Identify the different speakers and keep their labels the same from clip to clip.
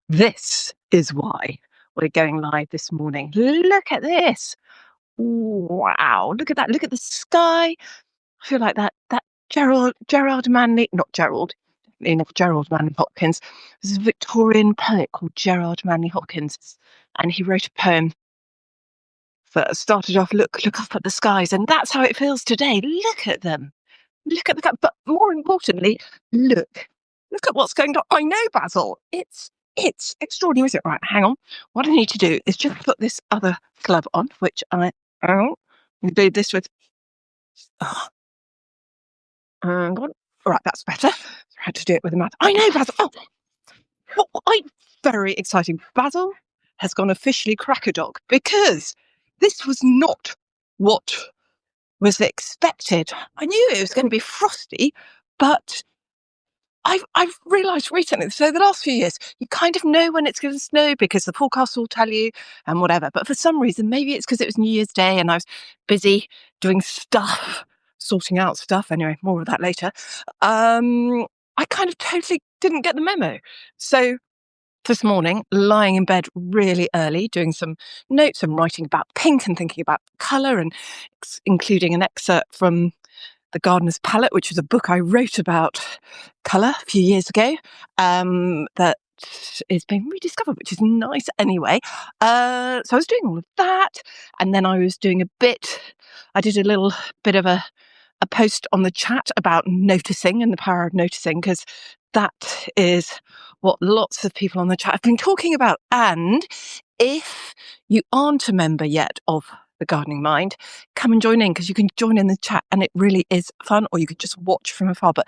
Speaker 1: This is why we're going live this morning. Look at this. Wow. Look at that. Look at the sky. I feel like that Gerard Manley, not Gerald, enough Gerald Manley Hopkins. This is a Victorian poet called Gerard Manley Hopkins. And he wrote a poem that started off, look up at the skies. And that's how it feels today. Look at them. Look at but more importantly, look at what's going on. I know, Basil. It's extraordinary, isn't it? Right, hang on. What I need to do is just put this other glove on, which I do this with. Oh, hang on. Right, that's better. I had to do it with a mouth. I know, Basil. Very exciting. Basil has gone officially cracker dog because this was not what was expected. I knew it was going to be frosty, but I've realised recently, so the last few years, you kind of know when it's going to snow because the forecast will tell you and whatever. But for some reason, maybe it's because it was New Year's Day and I was busy doing stuff, sorting out stuff. Anyway, more of that later. I kind of totally didn't get the memo. So this morning, lying in bed really early, doing some notes and writing about pink and thinking about colour and including an excerpt from The Gardener's Palette, which was a book I wrote about colour a few years ago, that is being rediscovered, which is nice anyway. So I was doing all of that, and then I was doing I did a little bit of a post on the chat about noticing and the power of noticing, because that is what lots of people on the chat have been talking about. And if you aren't a member yet of The Gardening Mind, come and join in, because you can join in the chat and it really is fun, or you could just watch from afar. But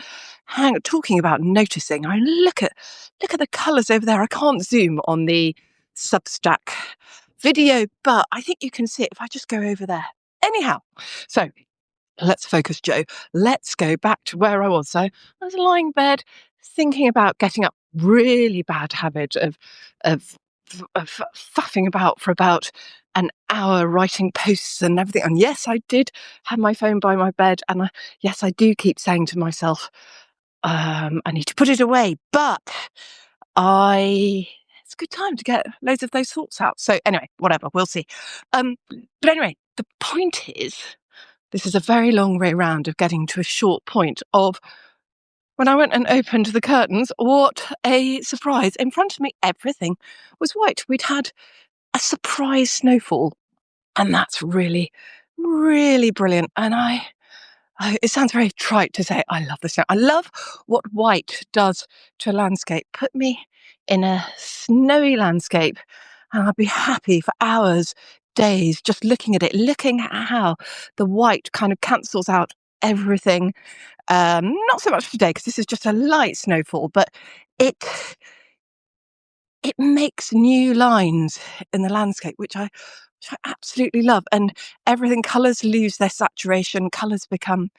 Speaker 1: talking about noticing, I look at the colours over there. I can't zoom on the Substack video, but I think you can see it if I just go over there. Anyhow, so let's focus, Jo. Let's go back to where I was. So I was lying in bed thinking about getting up. Really bad habit of faffing about for about an hour writing posts and everything. And yes, I did have my phone by my bed. And yes, I do keep saying to myself, I need to put it away. But it's a good time to get loads of those thoughts out. So anyway, whatever, we'll see. But anyway, the point is, this is a very long way round of getting to a short point of when I went and opened the curtains, what a surprise. In front of me, everything was white. We'd had a surprise snowfall, and that's really, really brilliant. And it sounds very trite to say, I love the snow. I love what white does to a landscape. Put me in a snowy landscape and I'd be happy for hours, days, just looking at it, looking at how the white kind of cancels out everything. Not so much today, because this is just a light snowfall, but it makes new lines in the landscape, which I absolutely love. And colours lose their saturation, colours become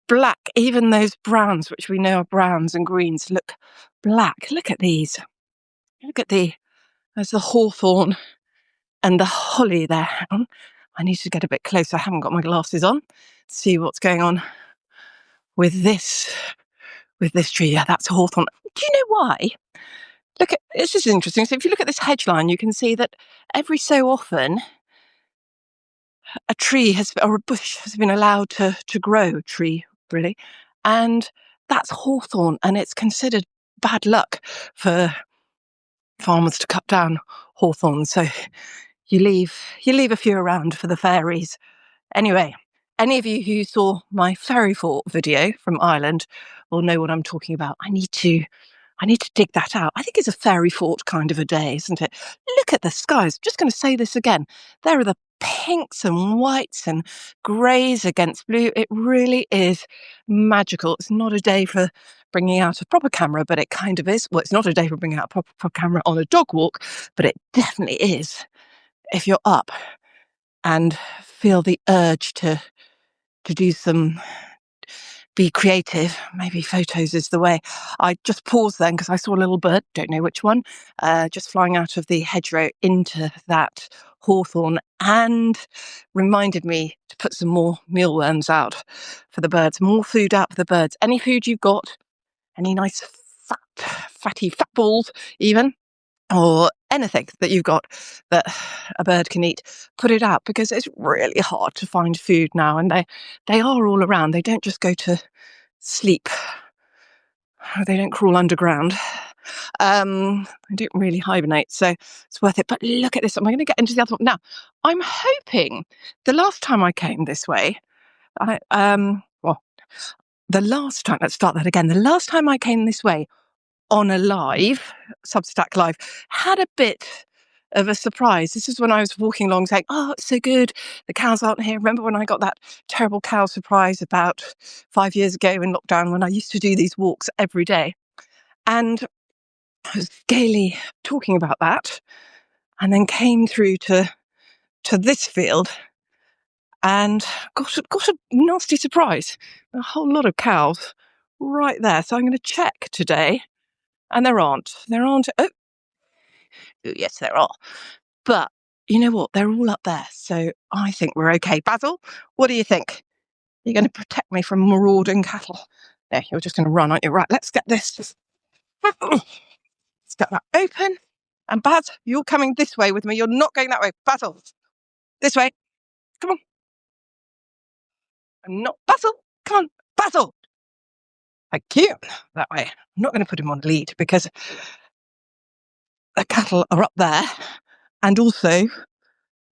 Speaker 1: black. Even those browns, which we know are browns and greens, look black. Look at these. There's the hawthorn and the holly there. Hang on. I need to get a bit closer. I haven't got my glasses on. See what's going on with this tree. Yeah, that's hawthorn. Do you know why? This is interesting. So if you look at this hedge line, you can see that every so often a tree or a bush has been allowed to grow, a tree really, and that's hawthorn, and it's considered bad luck for farmers to cut down hawthorn. So you leave a few around for the fairies. Anyway, any of you who saw my fairy fort video from Ireland will know what I'm talking about. I need to dig that out. I think it's a fairy fort kind of a day, isn't it? Look at the skies. Just going to say this again. There are the pinks and whites and greys against blue. It really is magical. It's not a day for bringing out a proper camera, but it kind of is. Well, it's not a day for bringing out a proper camera on a dog walk, but it definitely is if you're up and feel the urge to be creative. Maybe photos is the way. I just paused then because I saw a little bird, don't know which one, just flying out of the hedgerow into that hawthorn, and reminded me to put some more mealworms out for the birds, more food out for the birds. Any food you've got, any nice fatty fat balls even, or anything that you've got that a bird can eat, put it out, because it's really hard to find food now, and they are all around. They don't just go to sleep. They don't crawl underground. They don't really hibernate, so it's worth it. But look at this. Am I going to get into the other one? Now, I'm hoping the last time I came this way, the last time, let's start that again. The last time I came this way on a live, Substack Live, had a bit of a surprise. This is when I was walking along saying, oh, it's so good, the cows aren't here. Remember when I got that terrible cow surprise about 5 years ago in lockdown, when I used to do these walks every day? And I was gaily talking about that, and then came through to this field and got a nasty surprise. A whole lot of cows right there. So I'm going to check today, and there aren't. Oh, yes, there are. But you know what? They're all up there. So I think we're okay. Basil, what do you think? You're going to protect me from marauding cattle? No, you're just going to run, aren't you? Right, let's get this. Let's get that open. And Baz, you're coming this way with me. You're not going that way. Basil, this way. Come on. I'm not. Basil, come on. Basil. Thank you. That way. I'm not going to put him on lead because the cattle are up there. And also,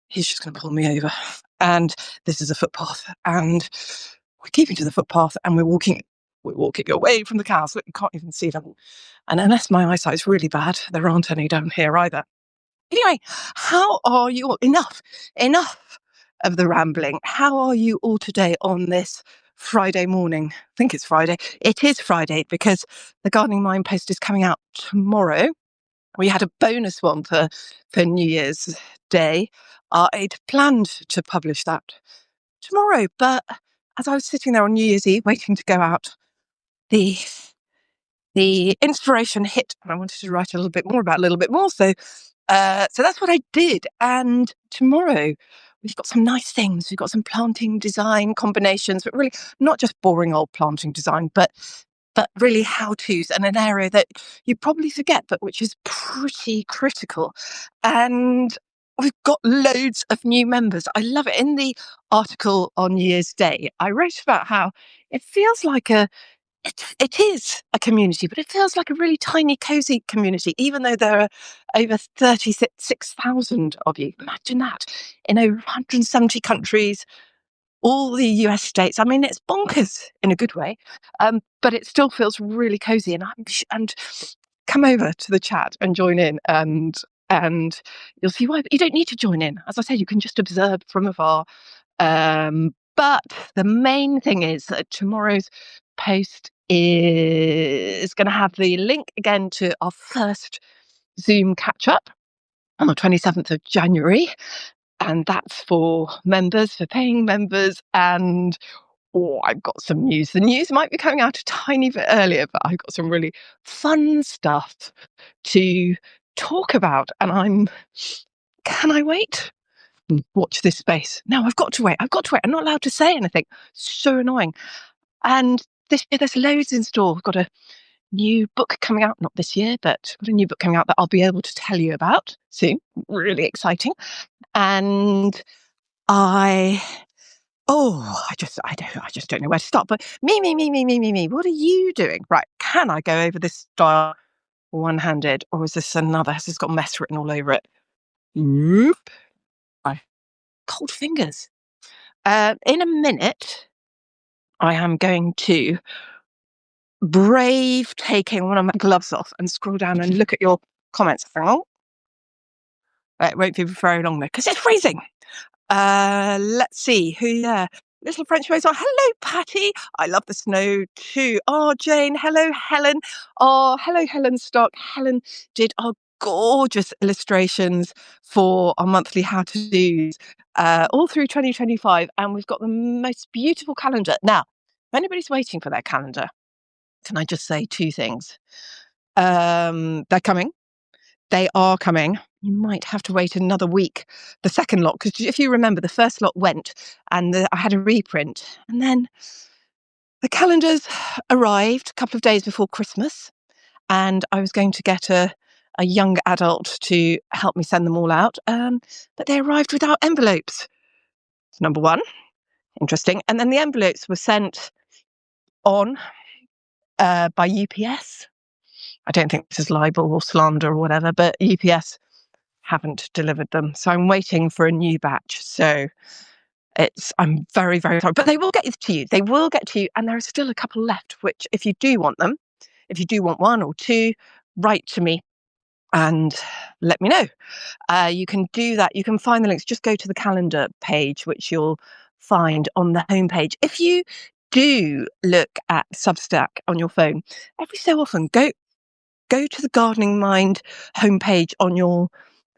Speaker 1: he's just going to pull me over. And this is a footpath. And we're keeping to the footpath, and we're walking away from the cows. Look, you can't even see them. And unless my eyesight's really bad, there aren't any down here either. Anyway, how are you all? Enough of the rambling. How are you all today on this Friday morning? I think it's Friday. It is Friday because the Gardening Mind post is coming out tomorrow. We had a bonus one for New Year's Day. I'd planned to publish that tomorrow, but as I was sitting there on New Year's Eve waiting to go out, the inspiration hit, and I wanted to write a little bit more. So that's what I did. And tomorrow we've got some nice things. We've got some planting design combinations, but really not just boring old planting design, but really how-tos, and an area that you probably forget, but which is pretty critical. And we've got loads of new members. I love it. In the article on New Year's Day, I wrote about how it feels like it is a community, but it feels like a really tiny, cozy community, even though there are over 36,000 of you. Imagine that, in over 170 countries, all the US states. I mean, it's bonkers in a good way, but it still feels really cozy. And come over to the chat and join in, and you'll see why. But you don't need to join in. As I said, you can just observe from afar. But the main thing is that tomorrow's post is going to have the link again to our first Zoom catch up on the 27th of January. And that's for members, for paying members. And I've got some news. The news might be coming out a tiny bit earlier, but I've got some really fun stuff to talk about. And can I wait? Watch this space. No, I've got to wait. I'm not allowed to say anything. So annoying. And this year there's loads in store. I've got a new book coming out, not this year, but got a new book coming out that I'll be able to tell you about soon. Really exciting. And I just don't know where to start. But me. What are you doing? Right. Can I go over this style one-handed, or is this another? Has this got mess written all over it? Nope. Cold fingers. In a minute, I am going to brave taking one of my gloves off and scroll down and look at your comments. Oh, it won't be very long though, because it's freezing. Let's see who there. Little French Rose. Hello, Patty. I love the snow too. Oh, Jane. Hello, Helen. Oh, hello, Helen Stock. Helen did our gorgeous illustrations for our monthly how-to-dos all through 2025. And we've got the most beautiful calendar. Now, if anybody's waiting for their calendar, can I just say two things? They're coming. They are coming. You might have to wait another week, the second lot, because if you remember, the first lot went and I had a reprint. And then the calendars arrived a couple of days before Christmas, and I was going to get a a young adult to help me send them all out. But they arrived without envelopes. Number one, interesting. And then the envelopes were sent on by UPS. I don't think this is libel or slander or whatever, but UPS haven't delivered them. So I'm waiting for a new batch. So I'm very, very sorry, but they will get to you. They will get to you. And there are still a couple left, which if you do want them, if you do want one or two, write to me and let me know. You can do that. You can find the links. Just go to the calendar page, which you'll find on the homepage. If you do look at Substack on your phone, every so often go to the Gardening Mind homepage on your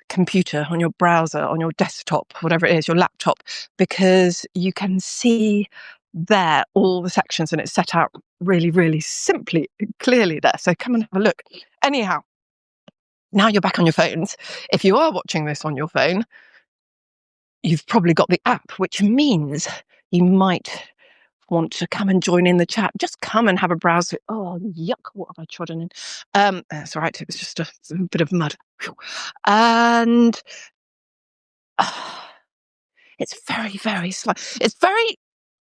Speaker 1: computer, on your browser, on your desktop, whatever it is, your laptop, because you can see there all the sections and it's set out really, really simply, clearly there. So come and have a look. Anyhow, now you're back on your phones. If you are watching this on your phone, you've probably got the app, which means you might want to come and join in the chat. Just come and have a browse. Oh, yuck, what have I trodden in? That's all right, it was just a bit of mud. And it's very, very slow. It's very,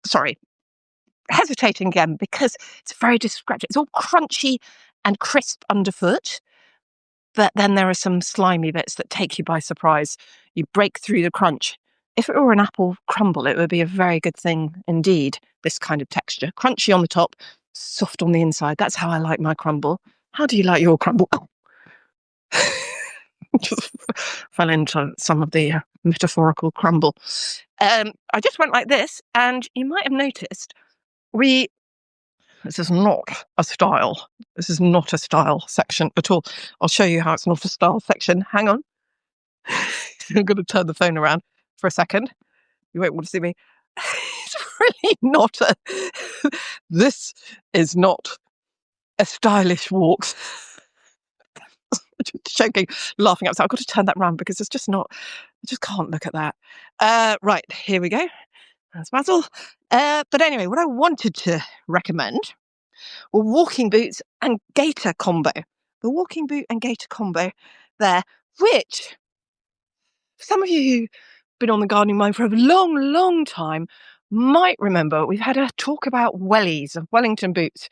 Speaker 1: sorry, hesitating again because it's very descriptive. It's all crunchy and crisp underfoot. But then there are some slimy bits that take you by surprise. You break through the crunch. If it were an apple crumble, it would be a very good thing indeed, this kind of texture. Crunchy on the top, soft on the inside. That's how I like my crumble. How do you like your crumble? Oh. Just fell into some of the metaphorical crumble. I just went like this, and you might have noticed this is not a style. This is not a style section at all. I'll show you how it's not a style section. Hang on. I'm going to turn the phone around for a second. You won't want to see me. It's really not this is not a stylish walk. Joking, laughing outside. I've got to turn that round because it's just not, I just can't look at that. Right, here we go. That's Basil. But anyway, what I wanted to recommend were walking boots and gaiter combo. The walking boot and gaiter combo there, which some of you who've been on the Gardening Mind for a long, long time might remember. We've had a talk about wellies, of Wellington boots,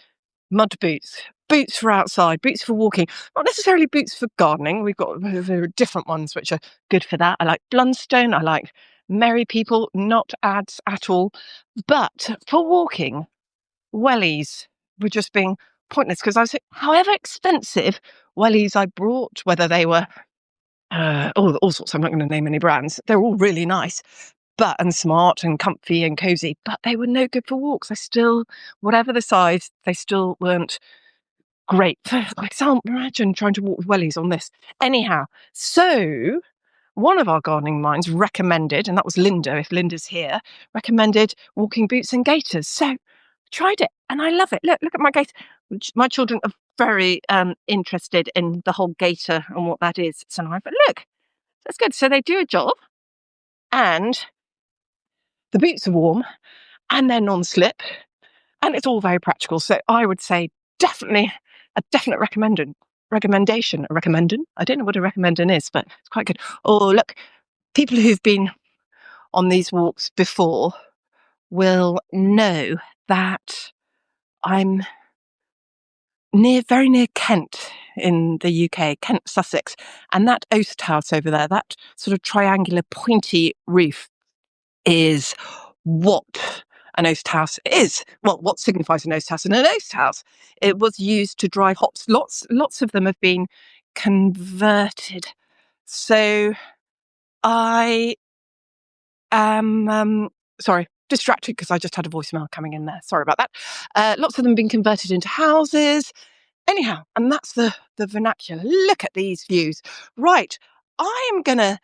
Speaker 1: mud boots, boots for outside, boots for walking, not necessarily boots for gardening. We've got different ones which are good for that. I like Blundstone, I like Merry People, not ads at all. But for walking, wellies were just being pointless because I was however expensive wellies I brought, whether they were all sorts, I'm not going to name any brands, they're all really nice and smart and comfy and cozy, but they were no good for walks. Whatever the size, they still weren't great. I can't imagine trying to walk with wellies on this. Anyhow, so one of our Gardening Minds recommended, and that was Linda, if Linda's here, recommended walking boots and gaiters. So I tried it and I love it. Look at my gaiter. My children are very interested in the whole gaiter and what that is. So I but look, that's good. So they do a job and the boots are warm and they're non-slip and it's all very practical. So I would say definitely a definite recommendation. I don't know what a recommendation is, but it's quite good. Oh, look, people who've been on these walks before will know that I'm very near Kent in the UK, Kent, Sussex, and that oast house over there, that sort of triangular pointy roof is what an oast house is. Well, what signifies an oast house? And an oast house, it was used to dry hops. Lots of them have been converted. So I am, sorry, distracted because I just had a voicemail coming in there. Sorry about that. Lots of them have been converted into houses. Anyhow, and that's the vernacular. Look at these views. Right, I'm gonna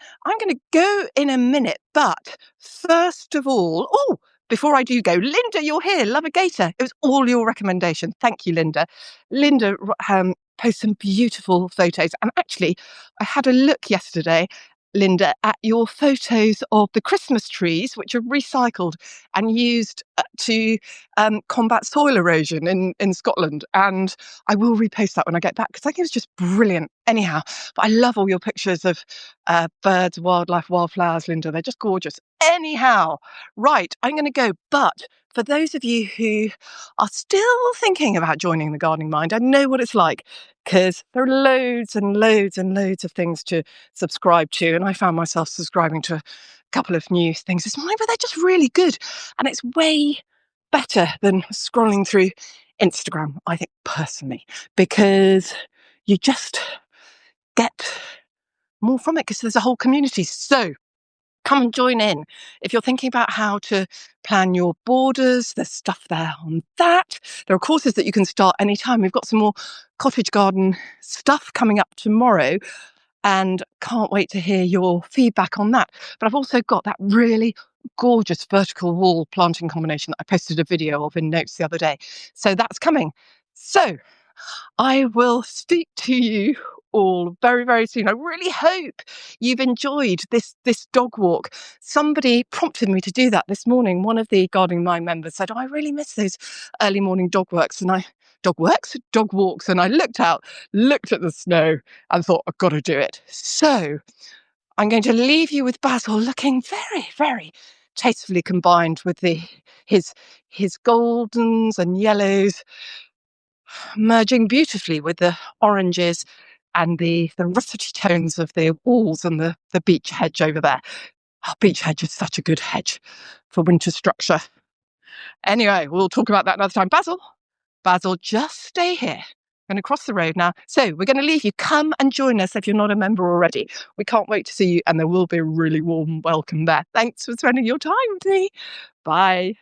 Speaker 1: go in a minute, but first of all, before I do go, Linda, you're here. Love a gaiter. It was all your recommendation. Thank you, Linda. Linda posts some beautiful photos, and actually, I had a look yesterday Linda, at your photos of the Christmas trees, which are recycled and used to combat soil erosion in Scotland. And I will repost that when I get back because I think it was just brilliant. Anyhow, but I love all your pictures of birds, wildlife, wildflowers, Linda. They're just gorgeous. Anyhow, right, I'm going to go. But for those of you who are still thinking about joining the Gardening Mind, I know what it's like because there are loads and loads and loads of things to subscribe to. And I found myself subscribing to a couple of new things this morning, but they're just really good. And it's way better than scrolling through Instagram, I think, personally, because you just get more from it because there's a whole community. So come and join in. If you're thinking about how to plan your borders, there's stuff there on that. There are courses that you can start anytime. We've got some more cottage garden stuff coming up tomorrow and can't wait to hear your feedback on that. But I've also got that really gorgeous vertical wall planting combination that I posted a video of in Notes the other day. So that's coming. So I will speak to you all very, very soon. I really hope you've enjoyed this dog walk. Somebody prompted me to do that this morning. One of the Gardening Mind members said, I really miss those early morning dog walks. And I looked out, looked at the snow and thought, I've got to do it. So I'm going to leave you with Basil looking very, very tastefully combined with his goldens and yellows merging beautifully with the oranges and the russety tones of the walls and the beech hedge over there. Oh, beech hedge is such a good hedge for winter structure. Anyway, we'll talk about that another time. Basil, just stay here. I'm going to cross the road now. So we're going to leave you. Come and join us if you're not a member already. We can't wait to see you and there will be a really warm welcome there. Thanks for spending your time with me. Bye.